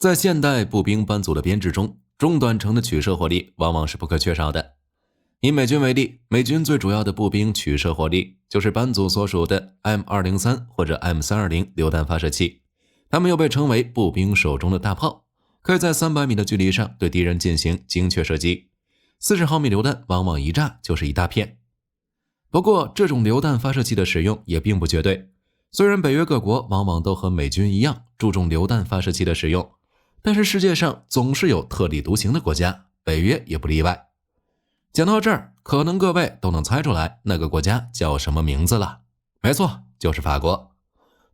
在现代步兵班组的编制中，中短程的取射火力往往是不可缺少的。以美军为例，美军最主要的步兵取射火力就是班组所属的 M203 或者 M320 榴弹发射器，它们又被称为步兵手中的大炮，可以在300米的距离上对敌人进行精确射击。40毫米榴弹往往一炸就是一大片。不过，这种榴弹发射器的使用也并不绝对，虽然北约各国往往都和美军一样注重榴弹发射器的使用，但是世界上总是有特立独行的国家，北约也不例外。讲到这儿，可能各位都能猜出来那个国家叫什么名字了。没错，就是法国。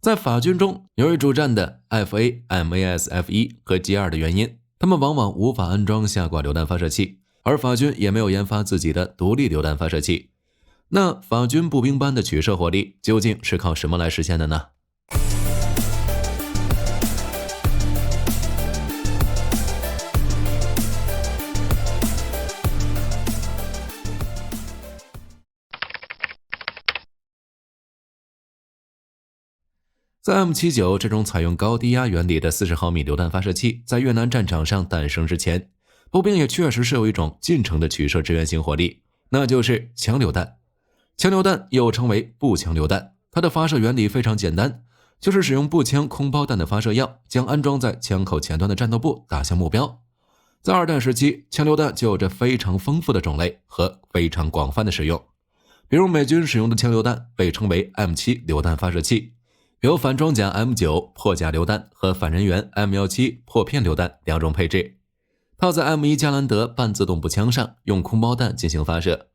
在法军中，由于主战的 FA、MASF1 和 G2 的原因，他们往往无法安装下挂榴弹发射器，而法军也没有研发自己的独立榴弹发射器。那法军步兵班的取射火力究竟是靠什么来实现的呢？在 M79 这种采用高低压原理的40毫米榴弹发射器在越南战场上诞生之前，步兵也确实是有一种近程的取射支援型火力，那就是枪榴弹。枪榴弹又称为步枪榴弹，它的发射原理非常简单，就是使用步枪空包弹的发射药将安装在枪口前端的战斗部打向目标。在二战时期，枪榴弹就有着非常丰富的种类和非常广泛的使用，比如美军使用的枪榴弹被称为 M7 榴弹发射器，有反装甲 M9 破甲榴弹和反人员 M17 破片榴弹两种配置，套在 M1 加兰德半自动步枪上，用空包弹进行发射。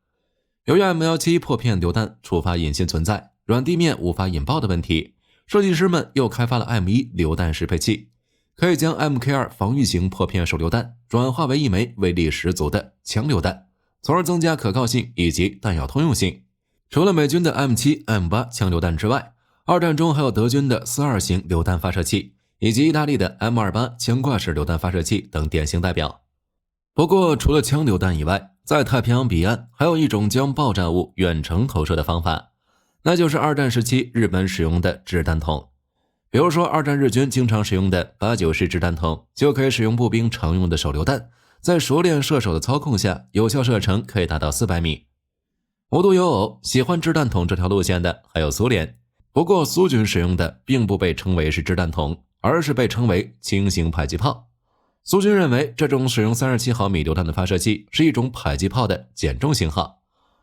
由于 M17 破片榴弹触发引信存在，软地面无法引爆的问题，设计师们又开发了 M1 榴弹适配器，可以将 MK2 防御型破片手榴弹转化为一枚威力十足的枪榴弹，从而增加可靠性以及弹药通用性。除了美军的 M7、M8 枪榴弹之外，二战中还有德军的42型榴弹发射器，以及意大利的 M28 枪挂式榴弹发射器等典型代表。不过，除了枪榴弹以外，在太平洋彼岸还有一种将爆炸物远程投射的方法，那就是二战时期日本使用的掷弹筒。比如说，二战日军经常使用的89式掷弹筒，就可以使用步兵常用的手榴弹，在熟练射手的操控下，有效射程可以达到400米。无独有偶，喜欢掷弹筒这条路线的还有苏联。不过苏军使用的并不被称为是掷弹筒，而是被称为轻型迫击炮。苏军认为这种使用37毫米榴弹的发射器是一种迫击炮的减重型号，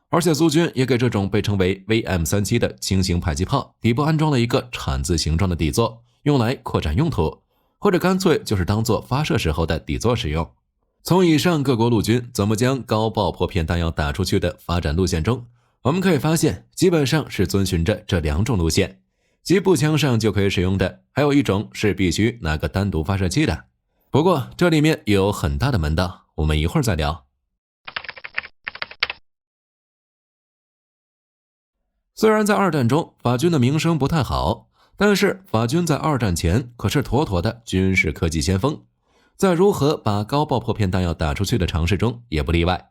而且苏军也给这种被称为 VM37 的轻型迫击炮底部安装了一个铲子形状的底座，用来扩展用途，或者干脆就是当做发射时候的底座使用。从以上各国陆军怎么将高爆破片弹药打出去的发展路线中，我们可以发现基本上是遵循着这两种路线，即步枪上就可以使用的，还有一种是必须拿个单独发射器的。不过这里面也有很大的门道，我们一会儿再聊。虽然在二战中法军的名声不太好，但是法军在二战前可是妥妥的军事科技先锋，在如何把高爆破片弹药打出去的尝试中也不例外。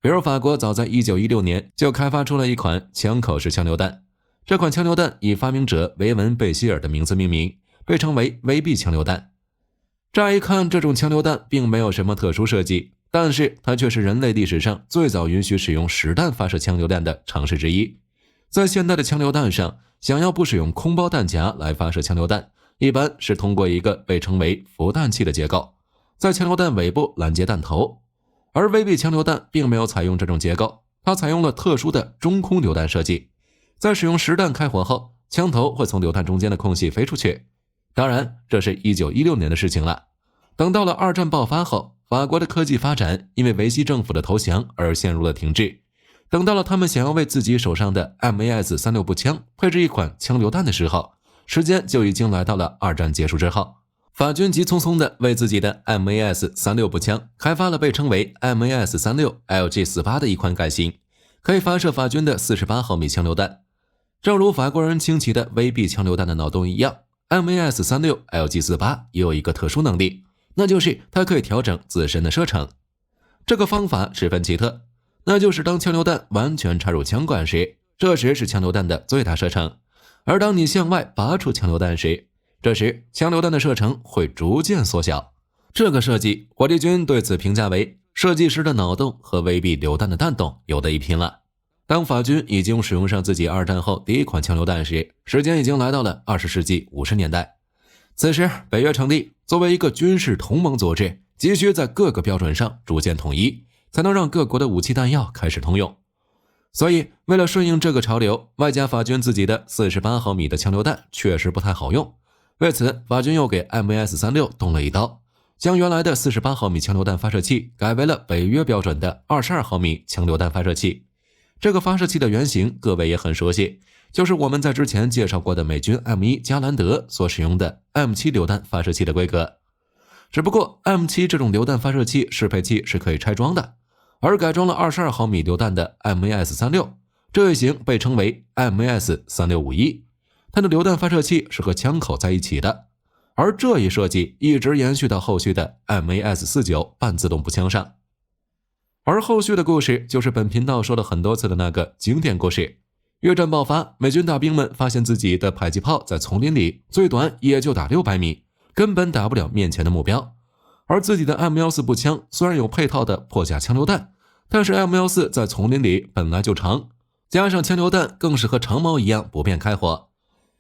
比如法国早在1916年就开发出了一款枪口式枪榴弹，这款枪榴弹以发明者维文·贝希尔的名字命名，被称为 VB 枪榴弹。乍一看，这种枪榴弹并没有什么特殊设计，但是它却是人类历史上最早允许使用实弹发射枪榴弹的尝试之一。在现代的枪榴弹上，想要不使用空包弹夹来发射枪榴弹，一般是通过一个被称为浮弹器的结构，在枪榴弹尾部拦截弹头。而 VB 枪榴弹并没有采用这种结构，它采用了特殊的中空榴弹设计，在使用实弹开火后，枪头会从榴弹中间的空隙飞出去。当然，这是1916年的事情了。等到了二战爆发后，法国的科技发展因为维希政府的投降而陷入了停滞。等到了他们想要为自己手上的 MAS-36 步枪配置一款枪榴弹的时候，时间就已经来到了二战结束之后。法军急匆匆地为自己的 MAS-36 步枪开发了被称为 MAS-36 LG48 的一款改型，可以发射法军的48毫米枪榴弹。正如法国人轻骑的 VB 枪榴弹的脑洞一样， MAS-36 LG48 也有一个特殊能力，那就是它可以调整自身的射程。这个方法十分奇特，那就是当枪榴弹完全插入枪管时，这时是枪榴弹的最大射程，而当你向外拔出枪榴弹时，这时枪榴弹的射程会逐渐缩小。这个设计，火力军对此评价为设计师的脑洞和威避榴弹的弹洞有得一拼了。当法军已经使用上自己二战后第一款枪榴弹时，时间已经来到了20世纪50年代。此时北约成立，作为一个军事同盟组织，急需在各个标准上逐渐统一，才能让各国的武器弹药开始通用。所以为了顺应这个潮流，外加法军自己的48毫米的枪榴弹确实不太好用，为此法军又给 MAS-36 动了一刀，将原来的48毫米枪榴弹发射器改为了北约标准的22毫米枪榴弹发射器。这个发射器的原型各位也很熟悉，就是我们在之前介绍过的美军 M1 加兰德所使用的 M7 榴弹发射器的规格。只不过 M7 这种榴弹发射器适配器是可以拆装的，而改装了22毫米榴弹的 MAS-36 这一型被称为 MAS-3651， 它的榴弹发射器是和枪口在一起的，而这一设计一直延续到后续的 MAS-49 半自动步枪上。而后续的故事就是本频道说了很多次的那个经典故事。越战爆发，美军大兵们发现自己的迫击炮在丛林里最短也就打600米，根本打不了面前的目标。而自己的 M14 步枪虽然有配套的破甲枪榴弹，但是 M14 在丛林里本来就长，加上枪榴弹更是和长矛一样不便开火。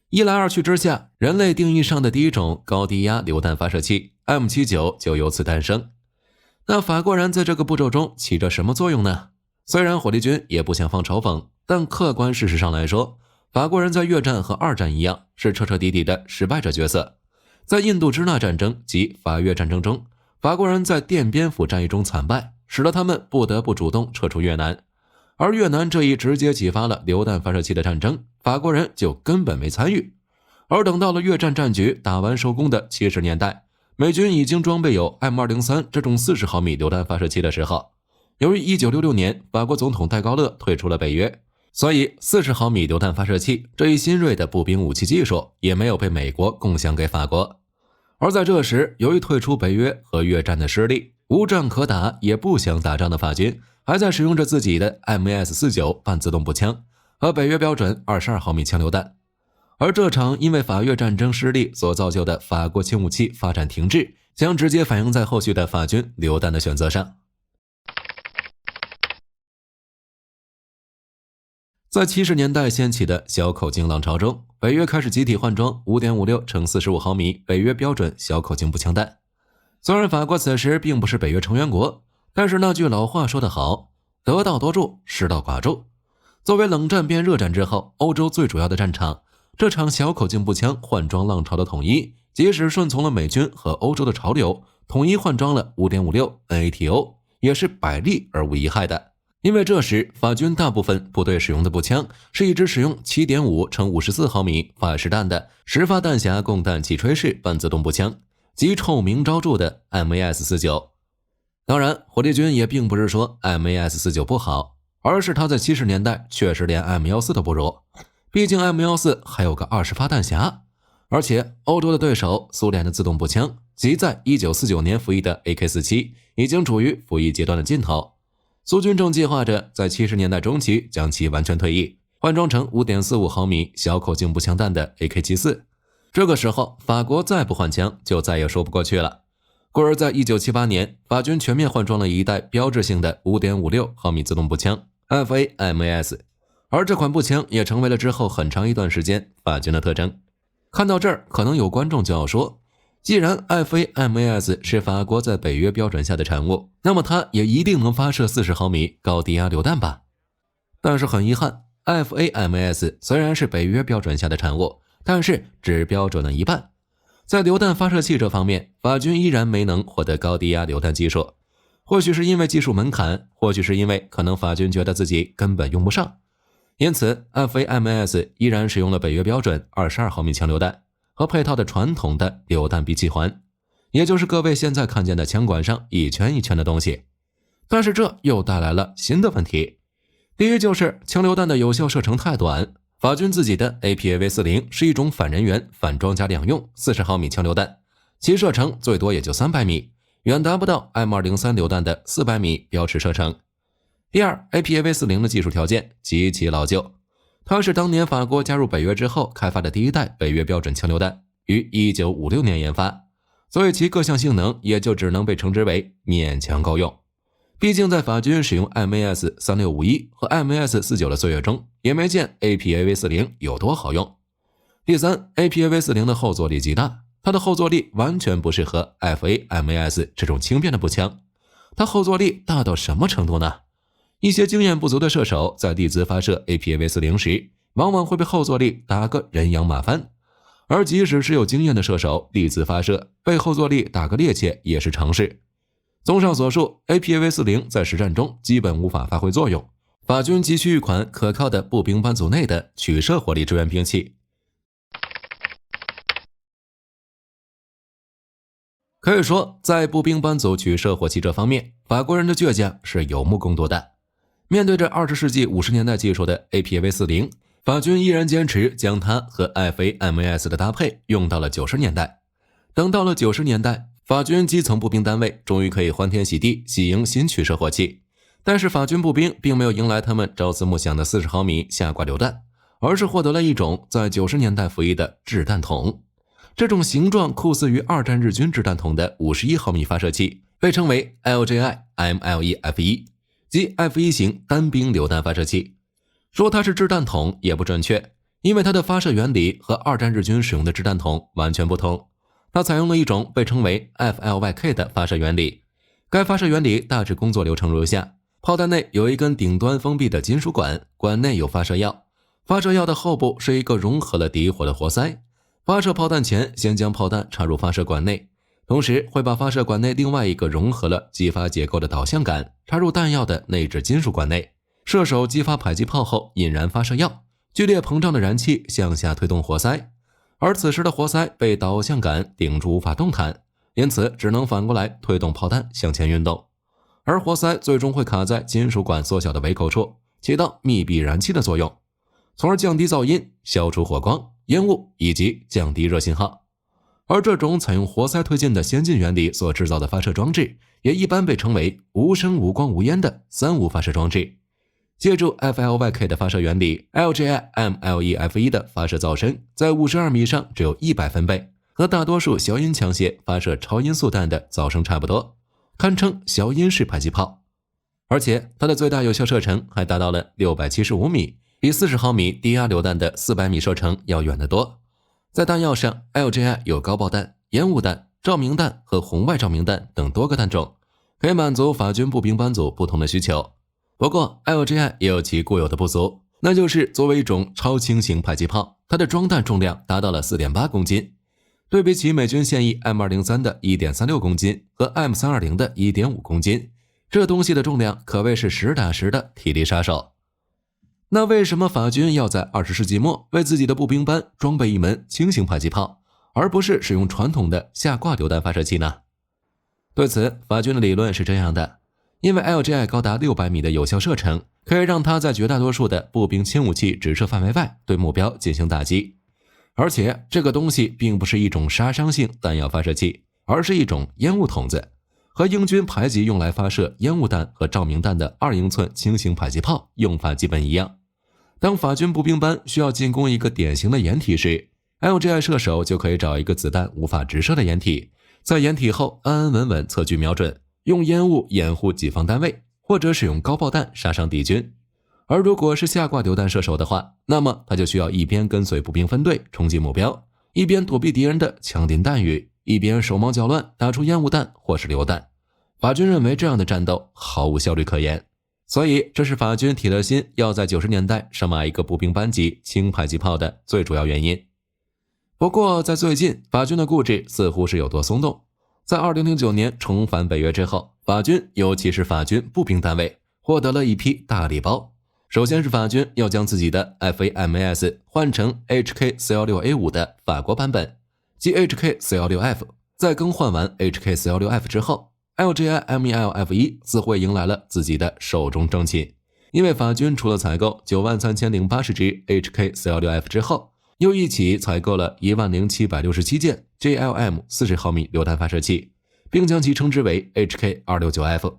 一来二去之下，人类定义上的第一种高低压榴弹发射器 M79 就由此诞生。那法国人在这个步骤中起着什么作用呢？虽然火力军也不想放嘲讽，但客观事实上来说，法国人在越战和二战一样是彻彻底底的失败者角色。在印度支那战争及法越战争中，法国人在奠边府战役中惨败，使得他们不得不主动撤出越南。而越南这一直接启发了榴弹发射器的战争，法国人就根本没参与。而等到了越战战局打完收工的70年代，美军已经装备有 M203 这种40毫米榴弹发射器的时候，由于1966年法国总统戴高乐退出了北约，所以40毫米榴弹发射器这一新锐的步兵武器技术也没有被美国共享给法国。而在这时，由于退出北约和越战的失利，无仗可打也不想打仗的法军还在使用着自己的 MAS-49 半自动步枪和北约标准22毫米枪榴弹。而这场因为法越战争失利所造就的法国轻武器发展停滞，将直接反映在后续的法军榴弹的选择上。在70年代掀起的小口径浪潮中，北约开始集体换装 5.56 乘45毫米北约标准小口径步枪弹。虽然法国此时并不是北约成员国，但是那句老话说得好，得道多助，失道寡助。作为冷战变热战之后欧洲最主要的战场，这场小口径步枪换装浪潮的统一，即使顺从了美军和欧洲的潮流，统一换装了 5.56 NATO， 也是百利而无一害的。因为这时法军大部分部队使用的步枪是一支使用 7.5 乘54毫米法式弹的10发弹匣供弹起吹式半自动步枪，即臭名昭著的 MAS-49。 当然火力军也并不是说 MAS-49 不好，而是它在70年代确实连 M14 都不如，毕竟 M14 还有个20发弹匣，而且欧洲的对手苏联的自动步枪即在1949年服役的 AK-47 已经处于服役阶段的尽头，苏军正计划着在70年代中期将其完全退役，换装成 5.45 毫米小口径步枪弹的 AK-74。 这个时候法国再不换枪就再也说不过去了，故而在1978年法军全面换装了一代标志性的 5.56 毫米自动步枪 FA-MAS， 而这款步枪也成为了之后很长一段时间法军的特征。看到这儿，可能有观众就要说，既然 FA-MAS 是法国在北约标准下的产物，那么它也一定能发射40毫米高低压榴弹吧？但是很遗憾， FA-MAS 虽然是北约标准下的产物，但是只标准了一半。在榴弹发射器这方面，法军依然没能获得高低压榴弹技术，或许是因为技术门槛，或许是因为可能法军觉得自己根本用不上，因此 FA-MAS 依然使用了北约标准22毫米枪榴弹和配套的传统的榴弹闭气环，也就是各位现在看见的枪管上一圈一圈的东西。但是这又带来了新的问题，第一就是枪榴弹的有效射程太短，法军自己的 APAV40 是一种反人员反装甲两用40毫米枪榴弹，其射程最多也就300米，远达不到 M203 榴弹的400米标尺射程。第二， APAV40 的技术条件极其老旧，它是当年法国加入北约之后开发的第一代北约标准枪榴弹，于1956年研发，所以其各项性能也就只能被称之为勉强够用。毕竟在法军使用 MAS3651 和 MAS49 的岁月中，也没见 APAV40 有多好用。第三 ，APAV40 的后坐力极大，它的后坐力完全不适合 FA-MAS 这种轻便的步枪。它后坐力大到什么程度呢？一些经验不足的射手在地姿发射 APAV40 时，往往会被后坐力打个人仰马翻。而即使是有经验的射手，地姿发射被后坐力打个趔趄也是常事。综上所述 ，APAV40 在实战中基本无法发挥作用。法军急需一款可靠的步兵班组内的取射火力支援兵器。可以说，在步兵班组取射火器这方面，法国人的倔强是有目共睹的。面对着20世纪50年代技术的 APAV40，法军依然坚持将它和 FA-MAS 的搭配用到了90年代。等到了90年代，法军基层步兵单位终于可以欢天喜地喜迎新取射火器，但是法军步兵并没有迎来他们朝思暮想的40毫米下挂榴弹，而是获得了一种在90年代服役的掷弹筒。这种形状酷似于二战日军掷弹筒的51毫米发射器，被称为 LJI-MLE-F1， 即 F1 型单兵榴弹发射器。说它是掷弹筒也不准确，因为它的发射原理和二战日军使用的掷弹筒完全不同。它采用了一种被称为 FLYK 的发射原理。该发射原理大致工作流程如下：炮弹内有一根顶端封闭的金属管，管内有发射药，发射药的后部是一个融合了底火的活塞。发射炮弹前，先将炮弹插入发射管内，同时会把发射管内另外一个融合了激发结构的导向杆插入弹药的内置金属管内。射手击发迫击炮后引燃发射药，剧烈膨胀的燃气向下推动活塞，而此时的活塞被导向杆顶住无法动弹，因此只能反过来推动炮弹向前运动。而活塞最终会卡在金属管缩小的尾口处，起到密闭燃气的作用，从而降低噪音，消除火光、烟雾以及降低热信号。而这种采用活塞推进的先进原理所制造的发射装置，也一般被称为无声无光无烟的三无发射装置。借助 FLYK 的发射原理， LJI-MLE-F1 的发射噪声在52米上只有100分贝，和大多数小音枪械发射超音速弹的噪声差不多，堪称小音式迫击炮。而且它的最大有效射程还达到了675米，比40毫米低压榴弹的400米射程要远得多。在弹药上， LJI 有高爆弹、烟雾弹、照明弹和红外照明弹等多个弹种，可以满足法军步兵班组不同的需求。不过 LJI 也有其固有的不足，那就是作为一种超轻型迫击炮，它的装弹重量达到了 4.8 公斤。对比起美军现役 M203 的 1.36 公斤和 M320 的 1.5 公斤，这东西的重量可谓是实打实的体力杀手。那为什么法军要在20世纪末为自己的步兵班装备一门轻型迫击炮，而不是使用传统的下挂榴弹发射器呢？对此，法军的理论是这样的：因为 LJI 高达600米的有效射程，可以让它在绝大多数的步兵轻武器直射范围外对目标进行打击。而且这个东西并不是一种杀伤性弹药发射器，而是一种烟雾筒子，和英军排级用来发射烟雾弹和照明弹的2英寸轻型迫击炮用法基本一样。当法军步兵班需要进攻一个典型的掩体时， LJI 射手就可以找一个子弹无法直射的掩体，在掩体后安安稳稳测距瞄准，用烟雾掩护己方单位，或者使用高爆弹杀伤敌军。而如果是下挂榴弹射手的话，那么他就需要一边跟随步兵分队冲击目标，一边躲避敌人的枪林弹雨，一边手忙脚乱打出烟雾弹或是榴弹。法军认为这样的战斗毫无效率可言，所以这是法军铁了心要在90年代上马一个步兵班级轻迫击炮的最主要原因。不过在最近，法军的固执似乎是有多松动。在2009年重返北约之后，法军尤其是法军步兵单位获得了一批大礼包。首先是法军要将自己的 FA-MAS 换成 HK416A5 的法国版本，即 HK416F。在更换完 HK416F 之后， LJI-MEL-F1 似乎迎来了自己的寿终正寝，因为法军除了采购93080支 HK416F 之后，又一起采购了10767件 JLM 40毫米榴弹发射器，并将其称之为 HK269F。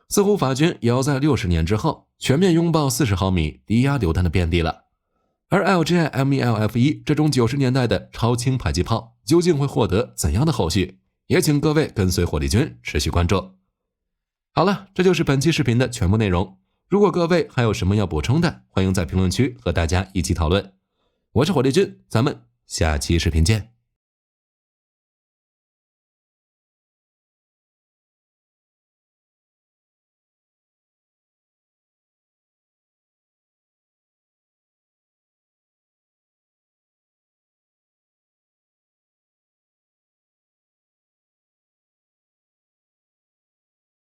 似乎法军也要在60年之后全面拥抱40毫米低压榴弹的遍地了。而 LGI MELF1 这种90年代的超轻迫击炮究竟会获得怎样的后续？也请各位跟随火力军持续关注。好了，这就是本期视频的全部内容。如果各位还有什么要补充的，欢迎在评论区和大家一起讨论。我是火力军，咱们下期视频见。